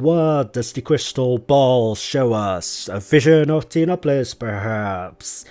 What does the crystal ball show us? A vision of Theonopolis, perhaps?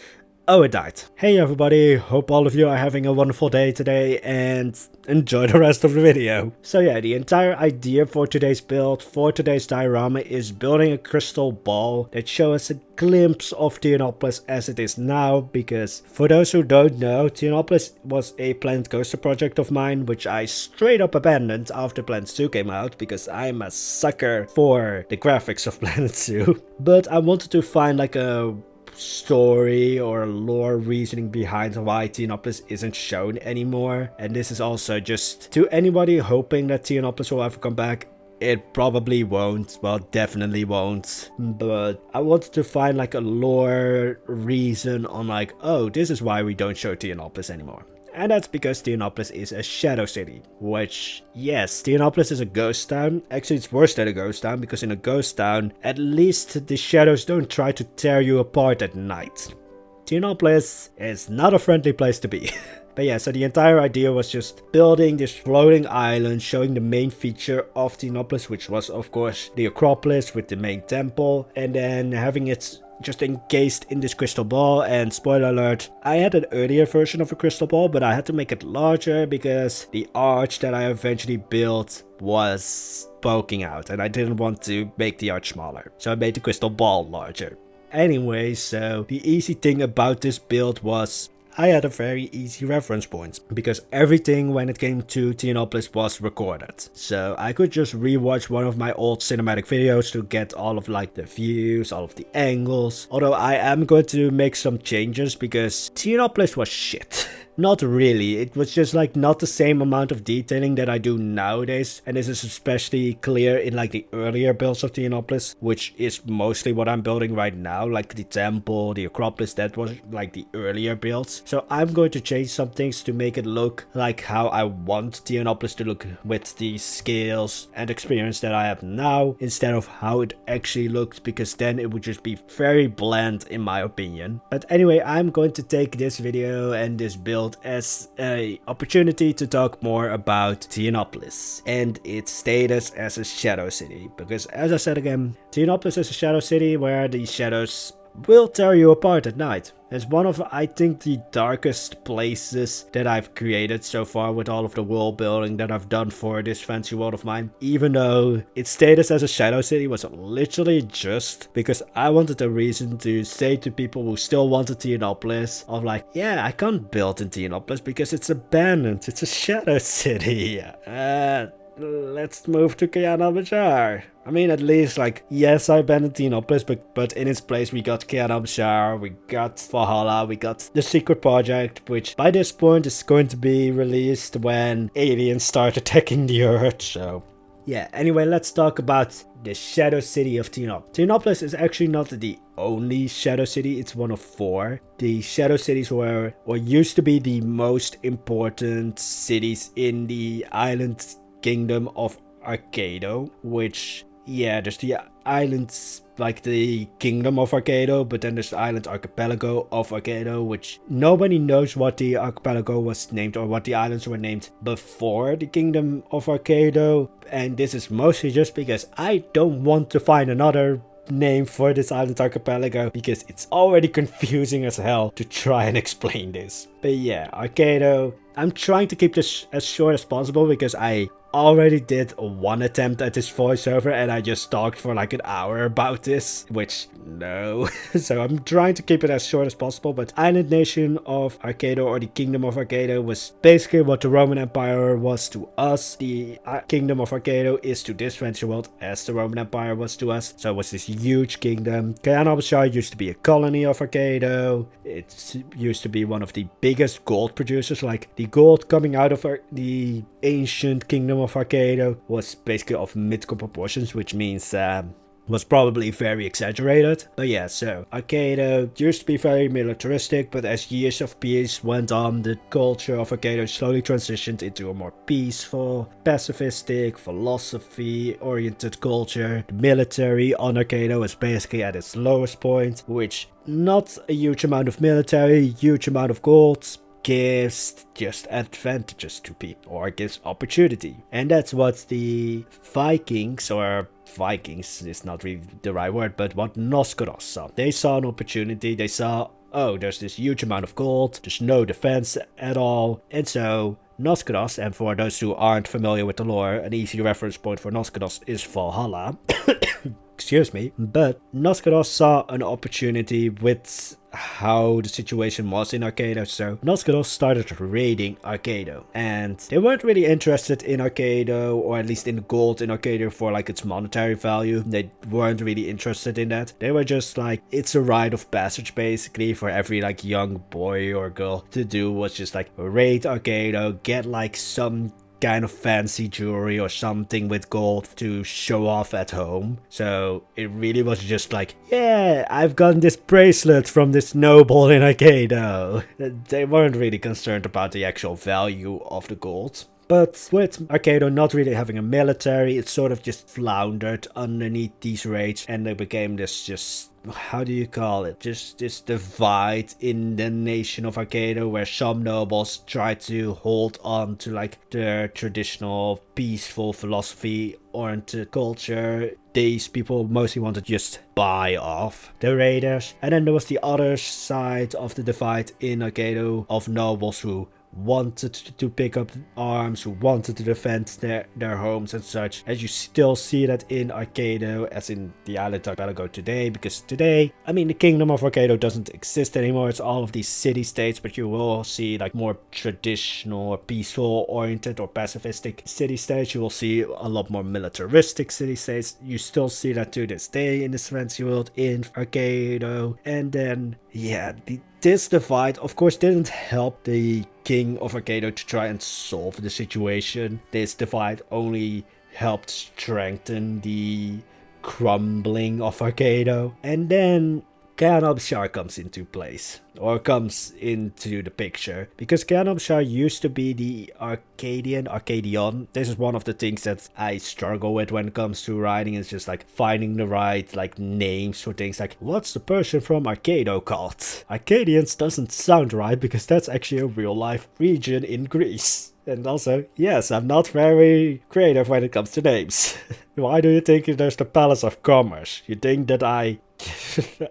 Oh, it died. Hey everybody, hope all of you are having a wonderful day today and enjoy the rest of the video. So yeah, the entire idea for today's build, for today's diorama, is building a crystal ball that shows us a glimpse of Theonopolis as it is now, because for those who don't know, Theonopolis was a Planet Coaster project of mine, which I straight up abandoned after Planet Zoo came out, because I'm a sucker for the graphics of Planet Zoo. But I wanted to find like a story or lore reasoning behind why Theonopolis isn't shown anymore, and this is also just to anybody hoping that Theonopolis will ever come back. It probably won't, well, definitely won't, but I wanted to find like a lore reason on like, oh, this is why we don't show Theonopolis anymore. And that's because Theonopolis is a shadow city, which, yes, Theonopolis is a ghost town. Actually, it's worse than a ghost town, because in a ghost town, at least the shadows don't try to tear you apart at night. Theonopolis is not a friendly place to be. But yeah, so the entire idea was just building this floating island, showing the main feature of Theonopolis, which was, of course, the Acropolis with the main temple, and then having it just encased in this crystal ball. And spoiler alert, I had an earlier version of a crystal ball, but I had to make it larger because the arch that I eventually built was poking out and I didn't want to make the arch smaller, so I made the crystal ball larger. Anyway, so the easy thing about this build was I had a very easy reference point, because everything when it came to Theonopolis was recorded. So I could just rewatch one of my old cinematic videos to get all of like the views, all of the angles. Although I am going to make some changes because Theonopolis was shit. Not really, it was just like not the same amount of detailing that I do nowadays, and this is especially clear in like the earlier builds of Theonopolis, which is mostly what I'm building right now, like the temple, the Acropolis. That was like the earlier builds. So I'm going to change some things to make it look like how I want Theonopolis to look with the scales and experience that I have now, instead of how it actually looked, because then it would just be very bland in my opinion. But anyway, I'm going to take this video and this build as an opportunity to talk more about Theonopolis and its status as a shadow city, because as I said again, Theonopolis is a shadow city where the shadows will tear you apart at night. It's one of, I think, the darkest places that I've created so far with all of the world building that I've done for this fancy world of mine. Even though its status as a shadow city was literally just because I wanted a reason to say to people who still wanted Theonopolis of like, yeah, I can't build in Theonopolis because it's abandoned. It's a shadow city. Let's move to Kiana Bajar. I mean, at least, like, yes, I abandoned Theonopolis, but in its place we got Kiana Bajar, we got Valhalla, we got the Secret Project, which by this point is going to be released when aliens start attacking the Earth, so yeah. Anyway, let's talk about the shadow city of Theonopolis. Theonopolis is actually not the only shadow city, it's one of 4. The shadow cities were, or used to be, the most important cities in the island kingdom of Arcado, which, yeah, there's the islands like the kingdom of Arcado, but then there's the island archipelago of Arcado, which nobody knows what the archipelago was named or what the islands were named before the kingdom of Arcado, and this is mostly just because I don't want to find another name for this island archipelago, because it's already confusing as hell to try and explain this. But yeah, Arcado, I'm trying to keep this as short as possible because I already did one attempt at this voiceover and I just talked for like an hour about this, which no. So I'm trying to keep it as short as possible. But Island Nation of Arcado, or the Kingdom of Arcado, was basically what the Roman Empire was to us. The Kingdom of Arcado is to this fancy world as the Roman Empire was to us. So it was this huge kingdom. Kiana Bajar used to be a colony of Arcado. It used to be one of the biggest gold producers. Like, the gold coming out of the ancient kingdom of Arcado was basically of mythical proportions, which means was probably very exaggerated. But yeah, so Arcado used to be very militaristic, but as years of peace went on, the culture of Arcado slowly transitioned into a more peaceful, pacifistic, philosophy-oriented culture. The military on Arcado was basically at its lowest point, which not a huge amount of military, huge amount of gold, gives just advantages to people, or gives opportunity. And that's what the Vikings, or Vikings is not really the right word, but what Nosgoros saw. They saw an opportunity. They saw, oh, there's this huge amount of gold, there's no defense at all, and so Nosgoros, and for those who aren't familiar with the lore, an easy reference point for Nosgoros is Valhalla. Excuse me, but Nosgoros saw an opportunity with how the situation was in Arcado, so Nosgoros started raiding Arcado, and they weren't really interested in Arcado, or at least in gold in Arcado for like its monetary value. They weren't really interested in that. They were just like, it's a rite of passage basically for every like young boy or girl to do, was just like raid Arcado, get like some kind of fancy jewelry or something with gold to show off at home. So it really was just like, yeah, I've gotten this bracelet from this noble in Arcado. They weren't really concerned about the actual value of the gold. But with Arcado not really having a military, it sort of just floundered underneath these raids, and there became this just, how do you call it? Just this divide in the nation of Arcado, where some nobles tried to hold on to like their traditional peaceful philosophy-oriented culture. These people mostly wanted to just buy off the raiders. And then there was the other side of the divide in Arcado of nobles who wanted to pick up arms, who wanted to defend their homes and such, as you still see that in Arcado, as in the island archipelago today, because today, I mean, the kingdom of Arcado doesn't exist anymore. It's all of these city-states, but you will see like more traditional or peaceful oriented or pacifistic city-states. You will see a lot more militaristic city-states. You still see that to this day in this fantasy world in Arcado. And then, yeah, this divide, of course, didn't help the king of Arcado to try and solve the situation. This divide only helped strengthen the crumbling of Arcado. And then Theonopolis comes into place, or comes into the picture, because Theonopolis used to be the Arcadion. This is one of the things that I struggle with when it comes to writing. It's just like finding the right like names for things, like what's the person from Arcado called? Arcadians doesn't sound right, because that's actually a real life region in Greece. And also, yes, I'm not very creative when it comes to names. Why do you think there's the Palace of Commerce? You think that I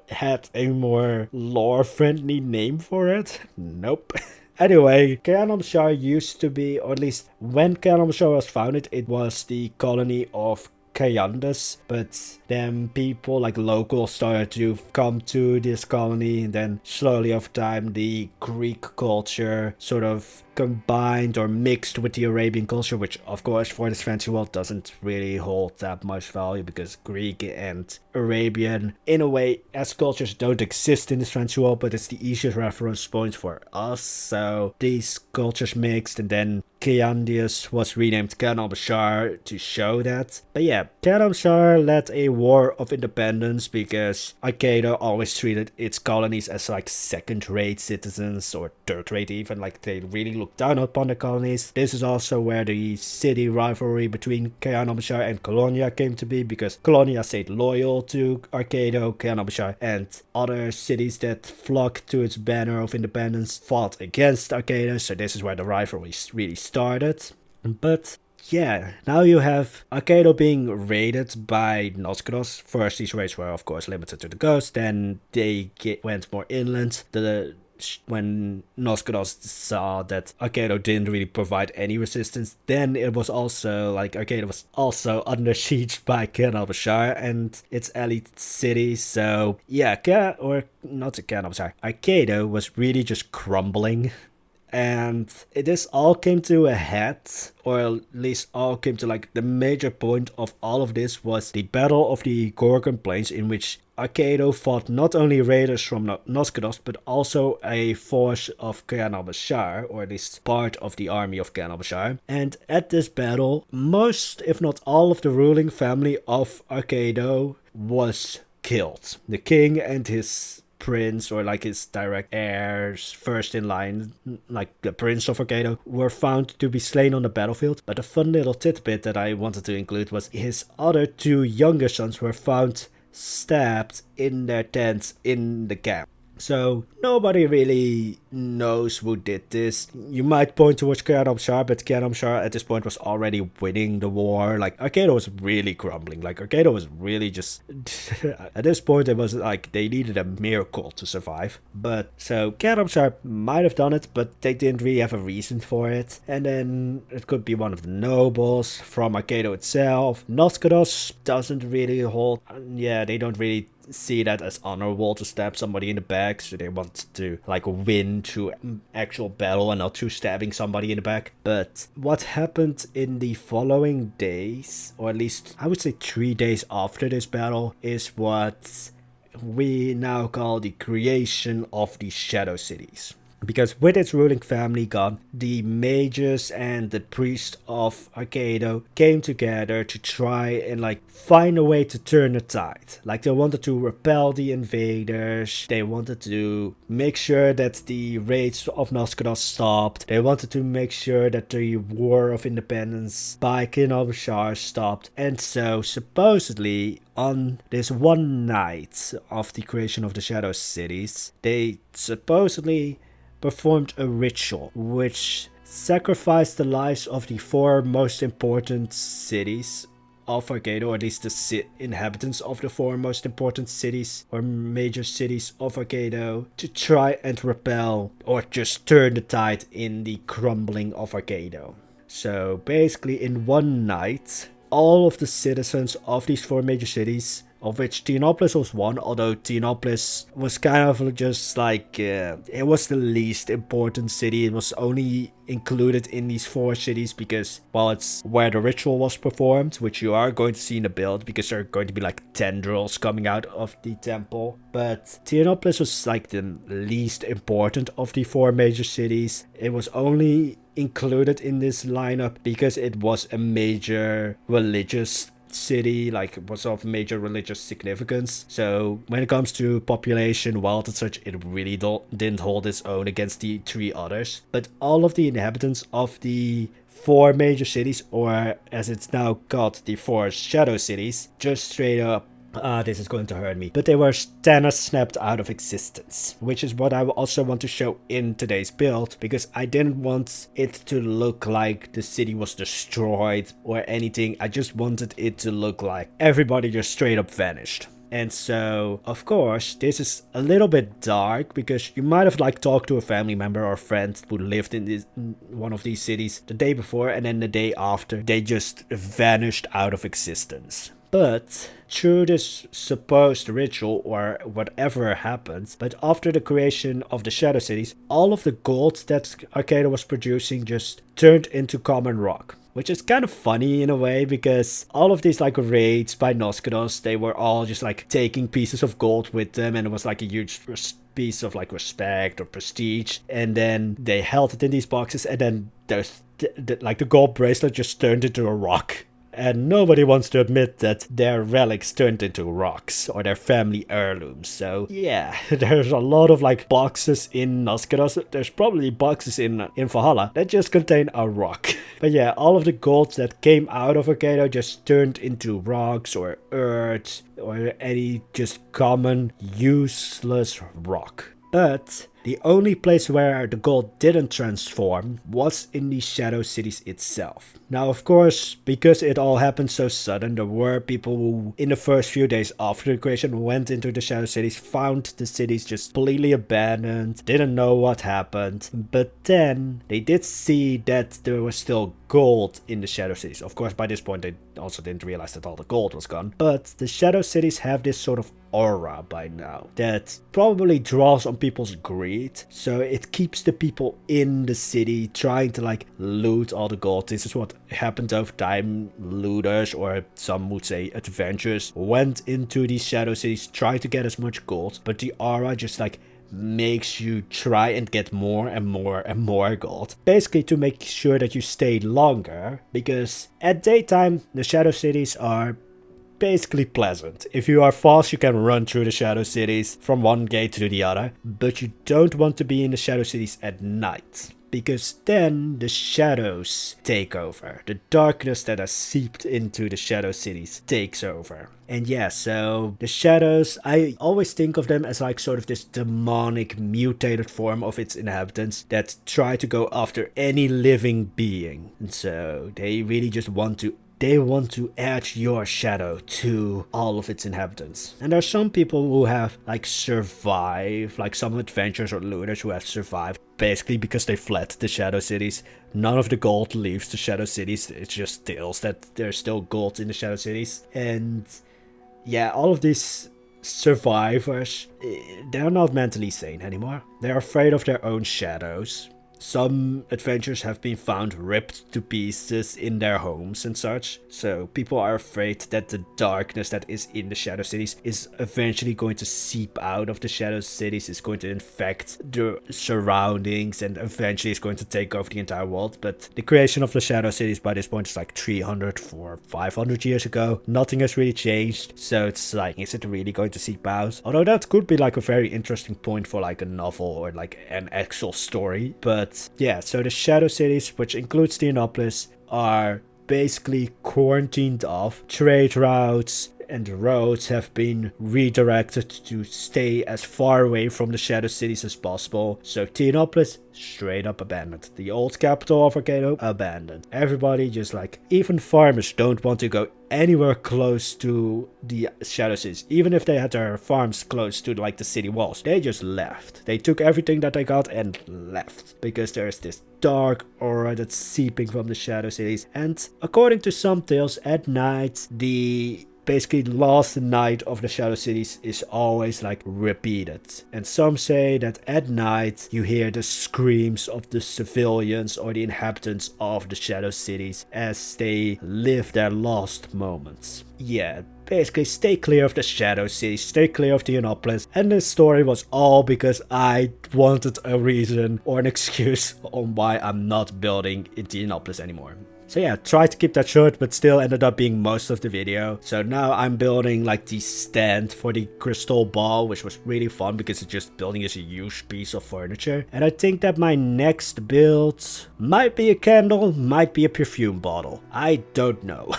had a more lore-friendly name for it? Nope. Anyway, Theonopolis used to be, or at least when Theonopolis was founded, it was the colony of Kayandus, but then people like locals started to come to this colony, and then slowly over time the Greek culture sort of combined or mixed with the Arabian culture, which of course for this fantasy world doesn't really hold that much value, because Greek and Arabian in a way as cultures don't exist in this fantasy world, but it's the easiest reference point for us. So these cultures mixed, and then Kyandius was renamed Theonopolis to show that. But yeah, Theonopolis led a war of independence because Arcado always treated its colonies as like second-rate citizens, or third-rate even, like they really looked down upon the colonies. This is also where the city rivalry between Theonopolis and Colonia came to be, because Colonia stayed loyal to Arcado. Theonopolis and other cities that flocked to its banner of independence fought against Arcado, so this is where the rivalry really started. But yeah, now you have Arcado being raided by Nosgoros. First, these raids were of course limited to the coast, then they went more inland. When Nosgoros saw that Arcado didn't really provide any resistance, then it was also like Arcado was also under siege by Theonopolis and its elite cities. So yeah, Arcado was really just crumbling. And this all came to a head, or at least all came to like the major point of all of this was the Battle of the Gorgon Plains, in which Arcado fought not only raiders from Nosgoros, but also a force of Theonopolis, or at least part of the army of Theonopolis. And at this battle, most, if not all, of the ruling family of Arcado was killed. The king and his prince, or like his direct heirs first in line, like the prince of Arcado, were found to be slain on the battlefield. But a fun little tidbit that I wanted to include was his other two younger sons were found stabbed in their tents in the camp. So nobody really knows who did this. You might point towards Theonopolis, but Theonopolis at this point was already winning the war. Like, Arcado was really crumbling. Like, Arcado was really just... at this point, it was like they needed a miracle to survive. But, so, Theonopolis might have done it, but they didn't really have a reason for it. And then it could be one of the nobles from Arcado itself. Noscados doesn't really hold... yeah, they don't really see that as honorable to stab somebody in the back, so they want to like win through actual battle and not through stabbing somebody in the back. But what happened in the following days, or at least I would say 3 days after this battle, is what we now call the creation of the Shadow Cities. Because with its ruling family gone, the mages and the priests of Arcado came together to try and like find a way to turn the tide. Like, they wanted to repel the invaders, they wanted to make sure that the raids of Noscados stopped, they wanted to make sure that the war of independence by Theonopolis stopped. And so supposedly on this one night of the creation of the Shadow Cities, they supposedly performed a ritual which sacrificed the lives of the 4 most important cities of Arcado, or at least the inhabitants of the 4 most important cities or major cities of Arcado, to try and repel or just turn the tide in the crumbling of Arcado. So basically, in one night, all of the citizens of these 4 major cities, of which Theonopolis was one, although Theonopolis was kind of just like, it was the least important city. It was only included in these 4 cities because, well, it's where the ritual was performed, which you are going to see in the build, because there are going to be like tendrils coming out of the temple. But Theonopolis was like the least important of the 4 major cities. It was only included in this lineup because it was a major religious city, like was of major religious significance. So when it comes to population, wealth and such, it really didn't hold its own against the 3 others. But all of the inhabitants of the 4 major cities, or as it's now called, the 4 shadow cities, just straight up, this is going to hurt me, but they were snapped out of existence, which is what I also want to show in today's build, because I didn't want it to look like the city was destroyed or anything. I just wanted it to look like everybody just straight up vanished. And so, of course, this is a little bit dark, because you might have like talked to a family member or friend who lived in one of these cities the day before, and then the day after they just vanished out of existence. But through this supposed ritual or whatever happens, but after the creation of the Shadow Cities, all of the gold that Arcado was producing just turned into common rock. Which is kind of funny in a way, because all of these like raids by Noscados, they were all just like taking pieces of gold with them, and it was like a huge piece of like respect or prestige, and then they held it in these boxes, and then there's like the gold bracelet just turned into a rock. And nobody wants to admit that their relics turned into rocks, or their family heirlooms. So yeah, there's a lot of like boxes in Noscados. There's probably boxes in Valhalla that just contain a rock. But yeah, all of the gold that came out of Arcado just turned into rocks or earth or any just common useless rock. But the only place where the gold didn't transform was in the Shadow Cities itself. Now, of course, because it all happened so sudden, there were people who, in the first few days after the creation, went into the Shadow Cities, found the cities just completely abandoned, didn't know what happened. But then they did see that there was still gold in the Shadow Cities. Of course, by this point, they also didn't realize that all the gold was gone. But the Shadow Cities have this sort of aura by now that probably draws on people's greed, so it keeps the people in the city trying to like loot all the gold. This is what happened over time. Looters, or some would say adventurers, went into these Shadow Cities trying to get as much gold, but the aura just like makes you try and get more and more and more gold, basically to make sure that you stay longer, because at daytime the Shadow Cities are basically pleasant. If you are fast, you can run through the Shadow Cities from one gate to the other, but you don't want to be in the Shadow Cities at night. because then the shadows take over. The darkness that has seeped into the shadow cities takes over. And yeah, so the shadows, I always think of them as like sort of this demonic mutated form of its inhabitants that try to go after any living being. And so they really just want to add your shadow to all of its inhabitants. And there are some people who have like survived, like some adventurers or looters who have survived basically because they fled the shadow cities. None of the gold leaves the shadow cities. It just tells that there's still gold in the shadow cities. And yeah, all of these survivors, they're not mentally sane anymore. They're afraid of their own shadows. Some adventurers have been found ripped to pieces in their homes and such. So people are afraid that the darkness that is in the shadow cities is eventually going to seep out of the shadow cities, is going to infect the surroundings, and eventually is going to take over the entire world. But the creation of the shadow cities by this point is like 300 or 500 years ago. Nothing has really changed. So it's like, is it really going to seep out? Although that could be like a very interesting point for like a novel or like an actual story. But yeah, so the shadow cities, which includes Theonopolis, are basically quarantined off. Trade routes and roads have been redirected to stay as far away from the shadow cities as possible. So Theonopolis straight up abandoned. The old capital of Arcado abandoned. Everybody just like, even farmers don't want to go anywhere close to the shadow cities. Even if they had their farms close to like the city walls, they just left. They took everything that they got and left because there's this dark aura that's seeping from the shadow cities. And according to some tales, at night the basically last night of the shadow cities is always like repeated. And some say that at night you hear the screams of the civilians or the inhabitants of the shadow cities as they live their last moments. Yeah, basically stay clear of the shadow cities, stay clear of Theonopolis. And this story was all because I wanted a reason or an excuse on why I'm not building in Theonopolis anymore. So yeah, tried to keep that short, but still ended up being most of the video. So now I'm building like the stand for the crystal ball, which was really fun because it's just building this huge piece of furniture. And I think that my next build might be a candle, might be a perfume bottle. I don't know.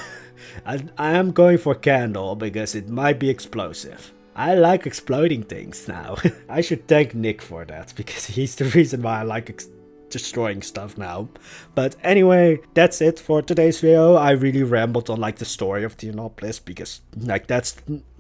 I am going for candle because it might be explosive. I like exploding things now. I should thank Nick for that because he's the reason why I like destroying stuff now. But anyway, that's it for today's video. I really rambled on like the story of Theonopolis because like that's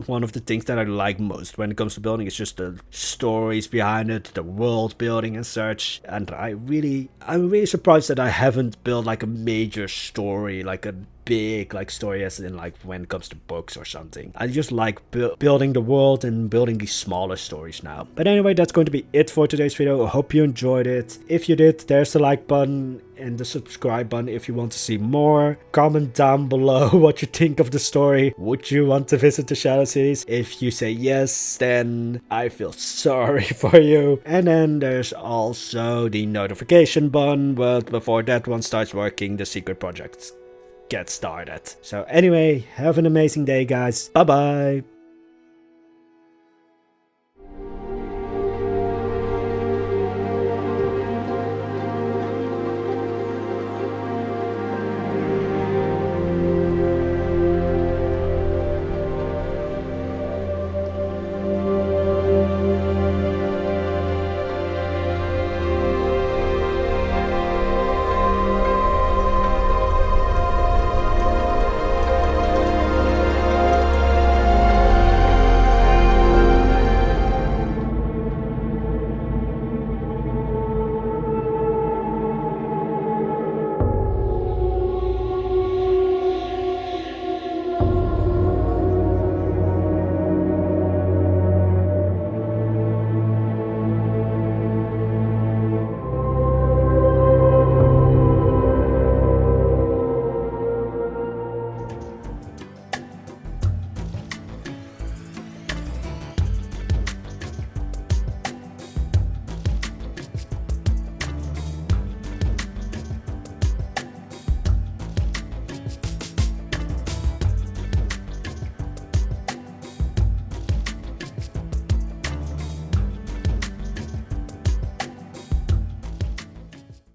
one of the things that I like most when it comes to building. It's just the stories behind it, the world building and such. And I'm really surprised that I haven't built like a major story, like a big like story as in like when it comes to books or something. I just like building the world and building these smaller stories now. But anyway, that's going to be it for today's video. I hope you enjoyed it. If you did, there's the like button and the subscribe button if you want to see more. Comment down below what you think of the story. Would you want to visit the shadow cities? If you say yes, then I feel sorry for you. And then there's also the notification button, but before that one starts working, the secret projects get started. So anyway, have an amazing day, guys. Bye bye.